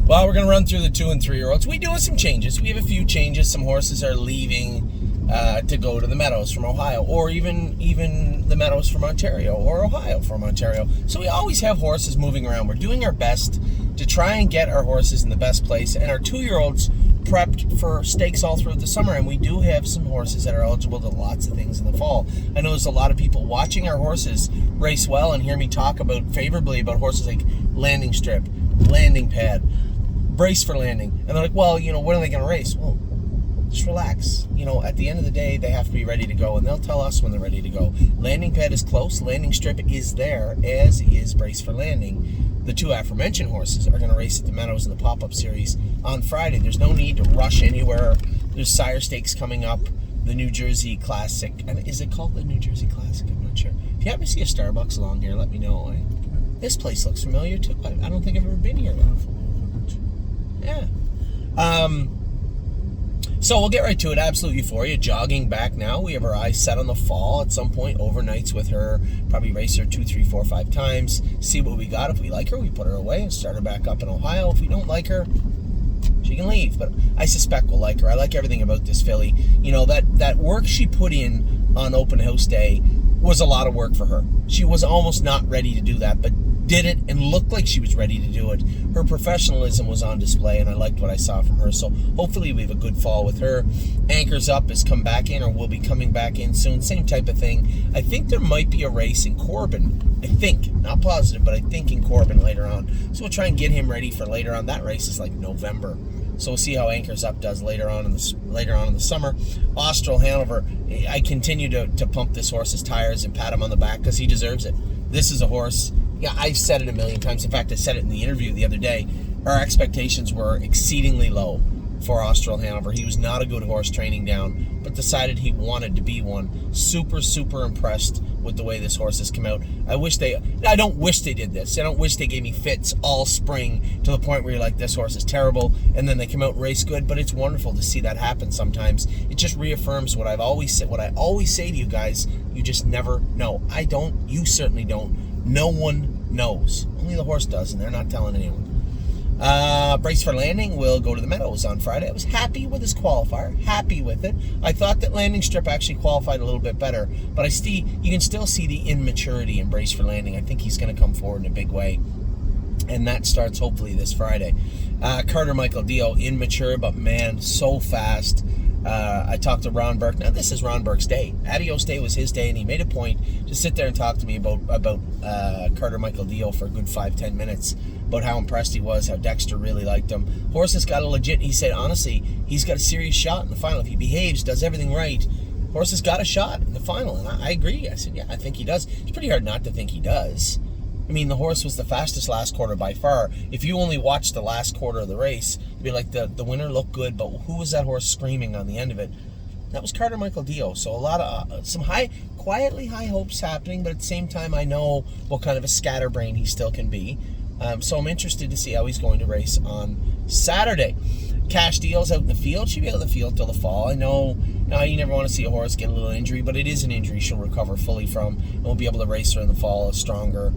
Well, we're going to run through the 2 and 3-year-olds. We do have some changes. We have a few changes. Some horses are leaving to go to the Meadows from Ohio, or even the Meadows from Ontario, or Ohio from Ontario. So we always have horses moving around. We're doing our best to try and get our horses in the best place, and our 2-year-olds prepped for stakes all throughout the summer, and we do have some horses that are eligible to lots of things in the fall. I know there's a lot of people watching our horses race well and hear me talk favorably about horses like Landing Strip, Landing Pad, Brace for Landing, and they're like, well, when are they going to race? Well, just relax. At the end of the day, they have to be ready to go, and they'll tell us when they're ready to go. Landing Pad is close. Landing Strip is there, as is Brace for Landing. The 2 aforementioned horses are going to race at the Meadows in the pop-up series on Friday. There's no need to rush anywhere. There's Sire Stakes coming up, the New Jersey Classic. And is it called the New Jersey Classic? I'm not sure. If you happen to see a Starbucks along here, let me know. This place looks familiar, too. I don't think I've ever been here, though. Yeah. So we'll get right to it. Absolute euphoria. Jogging back now. We have our eyes set on the fall at some point. Overnights with her. Probably race her 2, 3, 4, 5 times. See what we got. If we like her, we put her away and start her back up in Ohio. If we don't like her, she can leave. But I suspect we'll like her. I like everything about this filly. That work she put in on open house day was a lot of work for her. She was almost not ready to do that, but did it and looked like she was ready to do it. Her professionalism was on display, and I liked what I saw from her. So hopefully we have a good fall with her. Anchors Up has come back in, or will be coming back in soon. Same type of thing. I think there might be a race in Corbin. I think, not positive, but I think in Corbin later on. So we'll try and get him ready for later on. That race is like November. So we'll see how Anchors Up does later on in the summer. Austral Hanover, I continue to pump this horse's tires and pat him on the back because he deserves it. This is a horse. Yeah, I've said it a million times. In fact, I said it in the interview the other day. Our expectations were exceedingly low for Austral Hanover. He was not a good horse training down, but decided he wanted to be one. Super, super impressed with the way this horse has come out. I don't wish they did this. I don't wish they gave me fits all spring to the point where you're like, this horse is terrible, and then they come out and race good, but it's wonderful to see that happen sometimes. It just reaffirms what I always say to you guys. You just never know. I don't. You certainly don't. No one knows. Only the horse does, and they're not telling anyone. Brace for Landing will go to the Meadows on Friday. I was happy with his qualifier. Happy with it. I thought that Landing Strip actually qualified a little bit better, but you can still see the immaturity in Brace for Landing. I think he's going to come forward in a big way, and that starts hopefully this Friday. Carter Michael Dio, immature, but man, so fast. I talked to Ron Burke. Now, this is Ron Burke's day. Adios Day was his day, and he made a point to sit there and talk to me about Carter Michael Dio for a good 5-10 minutes, about how impressed he was, how Dexter really liked him. Horse has got he said, honestly, he's got a serious shot in the final. If he behaves, does everything right, horse has got a shot in the final. And I agree. I said, yeah, I think he does. It's pretty hard not to think he does. I mean, the horse was the fastest last quarter by far. If you only watched the last quarter of the race, you'd be like, the winner looked good, but who was that horse screaming on the end of it? That was Carter Michael Dio. So a lot of some quietly high hopes happening, but at the same time, I know what kind of a scatterbrain he still can be. So I'm interested to see how he's going to race on Saturday. Cash Deal's out in the field. She'll be out in the field till the fall. I know you never want to see a horse get a little injury, but it is an injury she'll recover fully from, and we'll be able to race her in the fall, a stronger,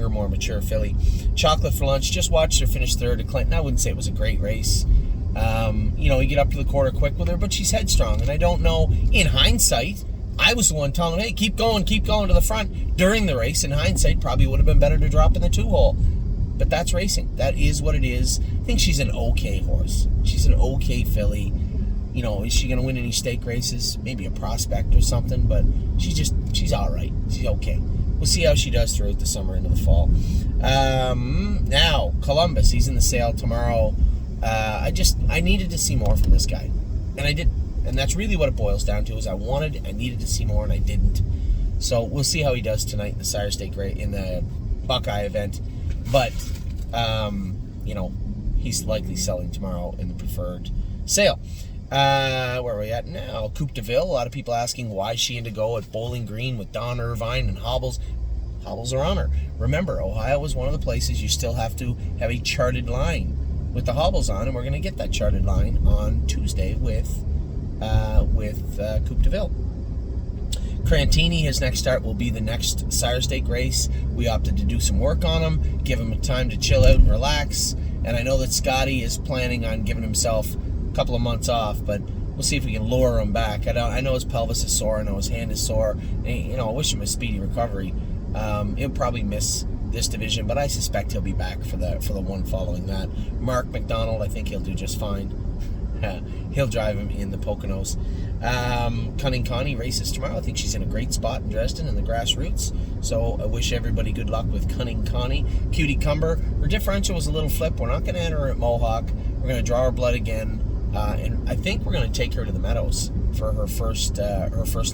more mature filly. Chocolate for Lunch, just watched her finish third at Clinton. I wouldn't say it was a great race. You get up to the quarter quick with her, but she's headstrong, and I don't know, in hindsight, I was the one telling her, hey, keep going to the front during the race. In hindsight, probably would have been better to drop in the 2-hole. But that's racing. That is what it is. I think she's an okay horse. She's an okay filly. Is she going to win any stake races? Maybe a prospect or something, but she's all right. She's okay. We'll see how she does throughout the summer into the fall. Now, Columbus, he's in the sale tomorrow. I needed to see more from this guy, and I did. And that's really what it boils down to, is I needed to see more, and I didn't. So we'll see how he does tonight in the Sire Stake in the Buckeye event. But, he's likely selling tomorrow in the preferred sale. Where are we at now? Coupe de Ville. A lot of people asking why she in to go at Bowling Green with Don Irvine and Hobbles. Hobbles are on her. Remember, Ohio is one of the places you still have to have a charted line with the Hobbles on, and we're going to get that charted line on Tuesday with Coupe de Ville. Crantini, his next start will be the next Sire Stake race. We opted to do some work on him, give him time to chill out and relax, And I know that Scotty is planning on giving himself a couple of months off, but we'll see if we can lure him back. I know his pelvis is sore. I know his hand is sore. And, I wish him a speedy recovery. He'll probably miss this division, but I suspect he'll be back for the one following that. Mark McDonald, I think he'll do just fine. He'll drive him in the Poconos. Cunning Connie races tomorrow. I think she's in a great spot in Dresden in the grassroots. So I wish everybody good luck with Cunning Connie. Cutie Cumber, her differential was a little flip. We're not going to enter her at Mohawk. We're going to draw her blood again. And I think we're going to take her to the Meadows for her first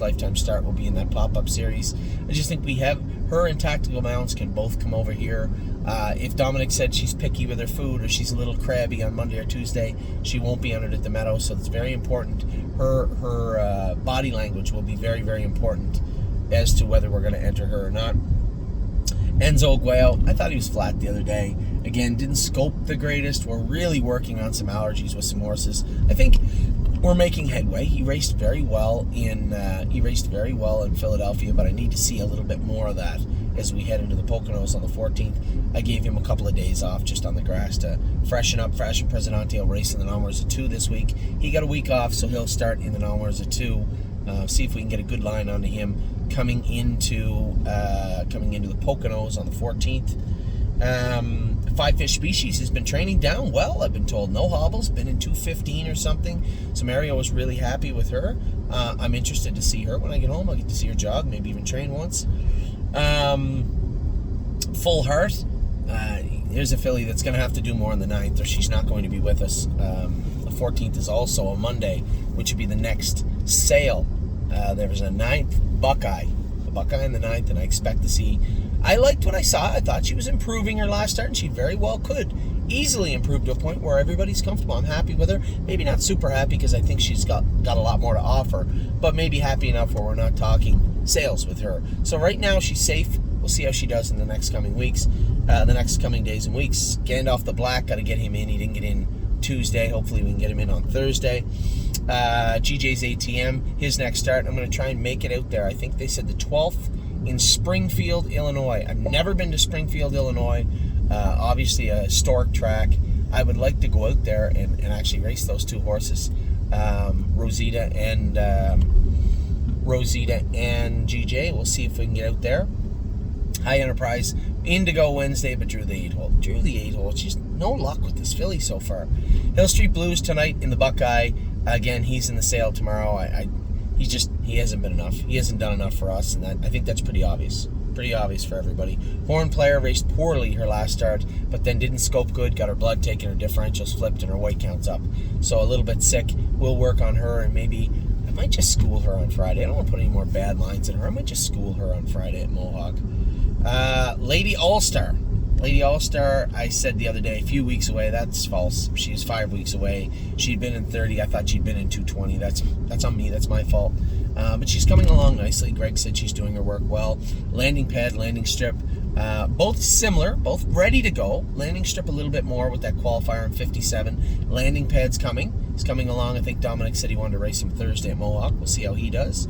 lifetime start. Will be in that pop-up series. I just think we have her and Tactical Mounts can both come over here. If Dominic said she's picky with her food or she's a little crabby on Monday or Tuesday, she won't be entered at the Meadows. So it's very important. Her body language will be very, very important as to whether we're going to enter her or not. Enzo Guayo, I thought he was flat the other day. Again, didn't scope the greatest. We're really working on some allergies with some horses. I think we're making headway. He raced very well in Philadelphia, but I need to see a little bit more of that as we head into the Poconos on the 14th. I gave him a couple of days off just on the grass to freshen up. Fashion Presidente will race in the Non-Werza 2 this week. He got a week off, so he'll start in the Non-Werza 2. See if we can get a good line onto him coming into the Poconos on the 14th. Five Fish Species has been training down well, I've been told. No hobbles, been in 2:15 or something. So Mario was really happy with her. I'm interested to see her when I get home. I'll get to see her jog, maybe even train once. Full Heart. Here's a filly that's going to have to do more on the 9th, or she's not going to be with us. The 14th is also a Monday, which would be the next sale. There was a 9th Buckeye. The Buckeye in the 9th, and I expect to see... I liked what I saw. I thought she was improving her last start, and she very well could easily improve to a point where everybody's comfortable. I'm happy with her. Maybe not super happy because I think she's got a lot more to offer, but maybe happy enough where we're not talking sales with her. So right now she's safe. We'll see how she does in the next coming weeks, the next coming days and weeks. Gandalf the Black, got to get him in. He didn't get in Tuesday. Hopefully we can get him in on Thursday. GJ's ATM, his next start. I'm going to try and make it out there. I think they said the 12th in Springfield, Illinois. I've never been to Springfield, Illinois. Obviously a historic track. I would like to go out there and actually race those two horses, Rosita and GJ. We'll see if we can get out there. High Enterprise, Indigo Wednesday, but drew the 8-hole. Just no luck with this filly so far. Hill Street Blues tonight in the Buckeye. Again, he's in the sale tomorrow. He hasn't been enough. He hasn't done enough for us, and I think that's pretty obvious. Pretty obvious for everybody. Horn Player raced poorly her last start, but then didn't scope good, got her blood taken, her differentials flipped, and her weight counts up. So a little bit sick. We'll work on her, and maybe I might just school her on Friday. I don't want to put any more bad lines in her. I might just school her on Friday at Mohawk. Lady All-Star. Lady All-Star, I said the other day, a few weeks away. That's false. She's 5 weeks away. She'd been in 30. I thought she'd been in 220. That's on me. That's my fault. But she's coming along nicely. Greg said she's doing her work well. Landing pad, landing strip, both similar, both ready to go. Landing strip a little bit more with that qualifier in 57. Landing pad's coming. He's coming along. I think Dominic said he wanted to race him Thursday at Mohawk. We'll see how he does.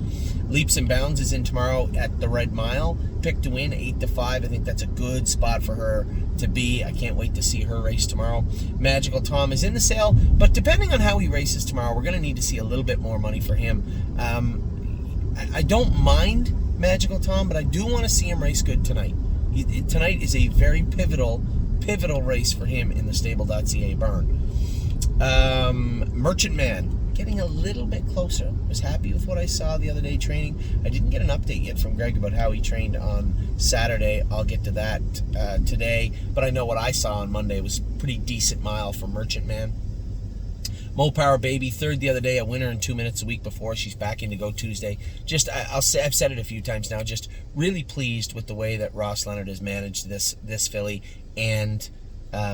Leaps and Bounds is in tomorrow at the Red Mile. Pick to win, 8-5. I think that's a good spot for her to be. I can't wait to see her race tomorrow. Magical Tom is in the sale, but depending on how he races tomorrow, we're going to need to see a little bit more money for him. I don't mind Magical Tom, but I do want to see him race good tonight. Tonight is a very pivotal race for him in the Stable.ca barn. Merchant Man, getting a little bit closer. Was happy with what I saw the other day training. I didn't get an update yet from Greg about how he trained on Saturday. I'll get to that today, but I know what I saw on Monday was pretty decent mile for Merchant Man. Mo Power Baby, third the other day, a winner in 2 minutes a week before. She's back in to go Tuesday. I've said it a few times now, just really pleased with the way that Ross Leonard has managed this filly, and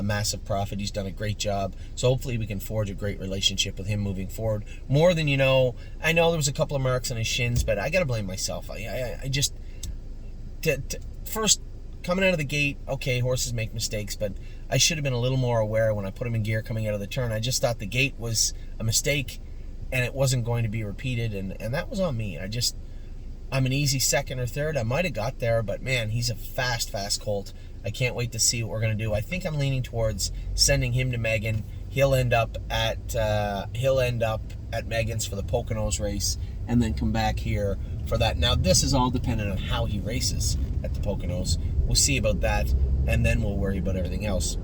massive profit. He's done a great job. So hopefully we can forge a great relationship with him moving forward. More than you know. I know there was a couple of marks on his shins, but I got to blame myself. I just... First, coming out of the gate, okay, horses make mistakes, but I should have been a little more aware when I put him in gear coming out of the turn. I just thought the gate was a mistake and it wasn't going to be repeated, and that was on me. I'm an easy second or third. I might have got there, but man, he's a fast colt. I can't wait to see what we're going to do. I think I'm leaning towards sending him to Megan. He'll end up at Megan's for the Poconos race, and then come back here for that. Now, this is all dependent on how he races at the Poconos. We'll see about that, and then we'll worry about everything else.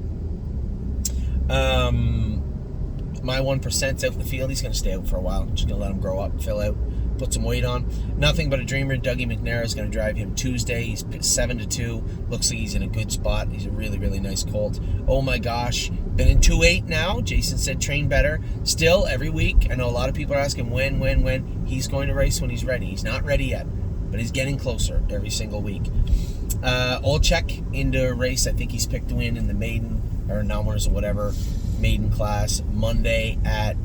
My 1%'s out in the field. He's going to stay out for a while. I'm just going to let him grow up, fill out, put some weight on. Nothing But a Dreamer. Dougie McNair is going to drive him Tuesday. He's 7-2. Looks like he's in a good spot. He's a really, really nice colt. Oh my gosh. Been in 2-8 now. Jason said train better. Still, every week. I know a lot of people are asking when. He's going to race when he's ready. He's not ready yet, but he's getting closer every single week. Olczek into a race. I think he's picked to win in the maiden or numbers or whatever maiden class Monday at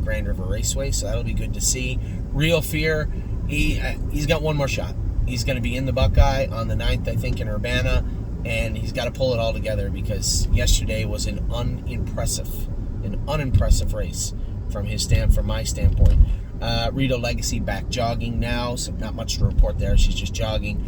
Grand River Raceway, so that'll be good to see. Real Fear, he's got one more shot. He's going to be in the Buckeye on the 9th, I think, in Urbana, and he's got to pull it all together because yesterday was an unimpressive race from my standpoint. Rito Legacy back jogging now, so not much to report there. She's just jogging.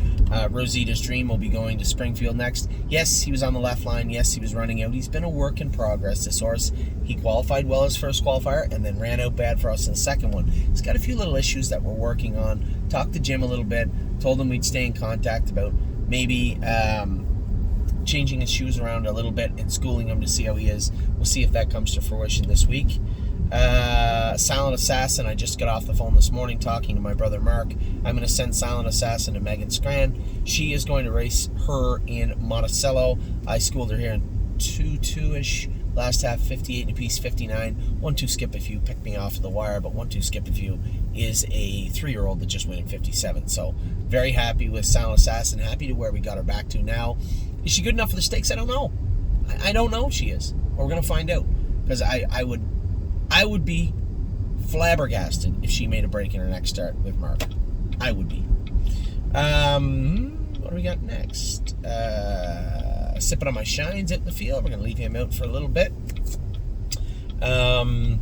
Rosita's Dream will be going to Springfield next. Yes, he was on the left line. Yes, he was running out. He's been a work in progress, this horse. He qualified well his first qualifier and then ran out bad for us in the second one. He's got a few little issues that we're working on. Talked to Jim a little bit. Told him we'd stay in contact about maybe changing his shoes around a little bit and schooling him to see how he is. We'll see if that comes to fruition this week. Silent Assassin, I just got off the phone this morning talking to my brother Mark. I'm going to send Silent Assassin to Megan Scran. She is going to race her in Monticello. I schooled her here in 2-2-ish. Last half, 58 and a piece, 59. 1-2 Skip If You picked me off the wire, but 1-2 Skip If You is a 3-year-old that just went in 57. So very happy with Silent Assassin. Happy to where we got her back to now. Is she good enough for the stakes? I don't know. I don't know if she is. We're going to find out. Because I would be flabbergasted if she made a break in her next start with Mark. I would be. What do we got next? Sipping on My Shines out in the field. We're going to leave him out for a little bit. Don't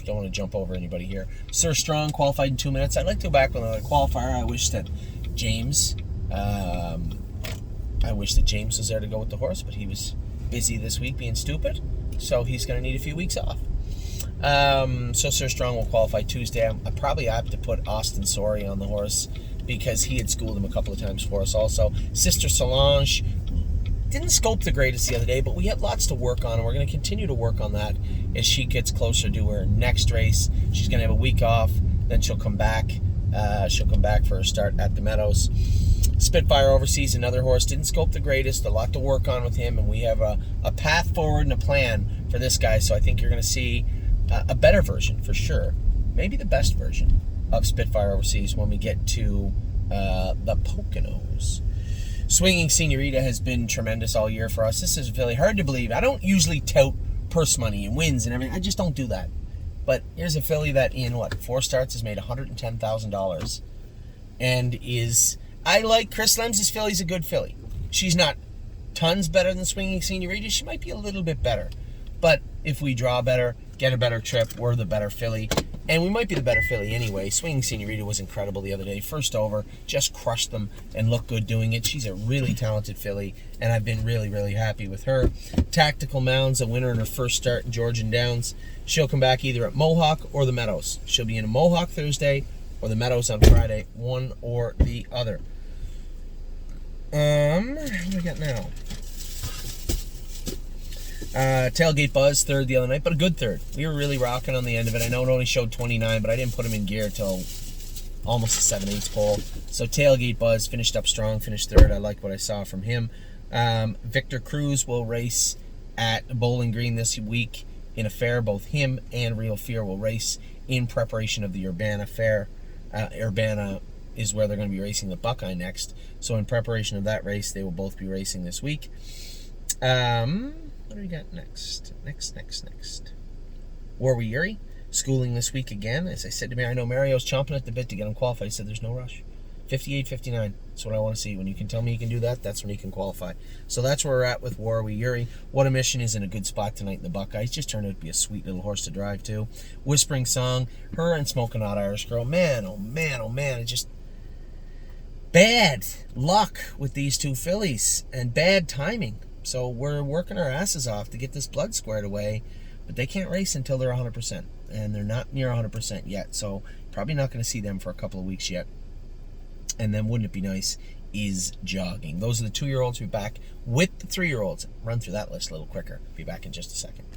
want to jump over anybody here. Sir Strong qualified in 2 minutes. I'd like to go back with another qualifier. I wish that James was there to go with the horse, but he was busy this week being stupid. So he's going to need a few weeks off. So Sir Strong will qualify Tuesday. I'm probably apt to put Austin Sorry on the horse because he had schooled him a couple of times for us also. Sister Solange didn't scope the greatest the other day, but we have lots to work on, and we're going to continue to work on that as she gets closer to her next race. She's going to have a week off, then she'll come back. She'll come back for her start at the Meadows. Spitfire Overseas, another horse, didn't scope the greatest, a lot to work on with him, and we have a path forward and a plan for this guy, so I think you're going to see a better version for sure, maybe the best version of Spitfire Overseas when we get to the Poconos. Swinging Senorita has been tremendous all year for us. This is really hard to believe. I don't usually tout purse money and wins and everything. I just don't do that. But here's a filly that in, 4 starts has made $110,000 and is... I like Chris Lems's filly. He's a good filly. She's not tons better than Swinging Senorita. She might be a little bit better. But if we draw better, get a better trip, we're the better filly. And we might be the better filly anyway. Swinging Senorita was incredible the other day. First over, just crushed them and looked good doing it. She's a really talented filly, and I've been really, really happy with her. Tactical Mounds, a winner in her first start in Georgian Downs. She'll come back either at Mohawk or the Meadows. She'll be in a Mohawk Thursday or the Meadows on Friday, one or the other. What do we got now? Tailgate Buzz, third the other night, but a good third. We were really rocking on the end of it. I know it only showed 29, but I didn't put him in gear till almost the 7/8 pole. So Tailgate Buzz finished up strong, finished third. I like what I saw from him. Victor Cruz will race at Bowling Green this week in a fair. Both him and Real Fear will race in preparation of the Urbana Fair. Urbana is where they're going to be racing the Buckeye next. So in preparation of that race, they will both be racing this week. What do we got next? Next. Warwi Yuri, schooling this week again. As I said to Mary, I know Mario's chomping at the bit to get him qualified. He said there's no rush. 58, 59. That's what I want to see. When you can tell me you can do that, that's when you can qualify. So that's where we're at with Warwi Yuri. What a Mission is in a good spot tonight in the Buckeyes. Just turned out to be a sweet little horse to drive too. Whispering Song, her and Smoking Hot Irish Girl. Man, oh man, oh man. It just... bad luck with these two fillies and bad timing. So we're working our asses off to get this blood squared away, but they can't race until they're 100%, and they're not near 100% yet. So probably not going to see them for a couple of weeks yet. And then wouldn't it be nice is jogging. Those are the 2-year-olds. We'll be back with the 3-year-olds. Run through that list a little quicker. Be back in just a second.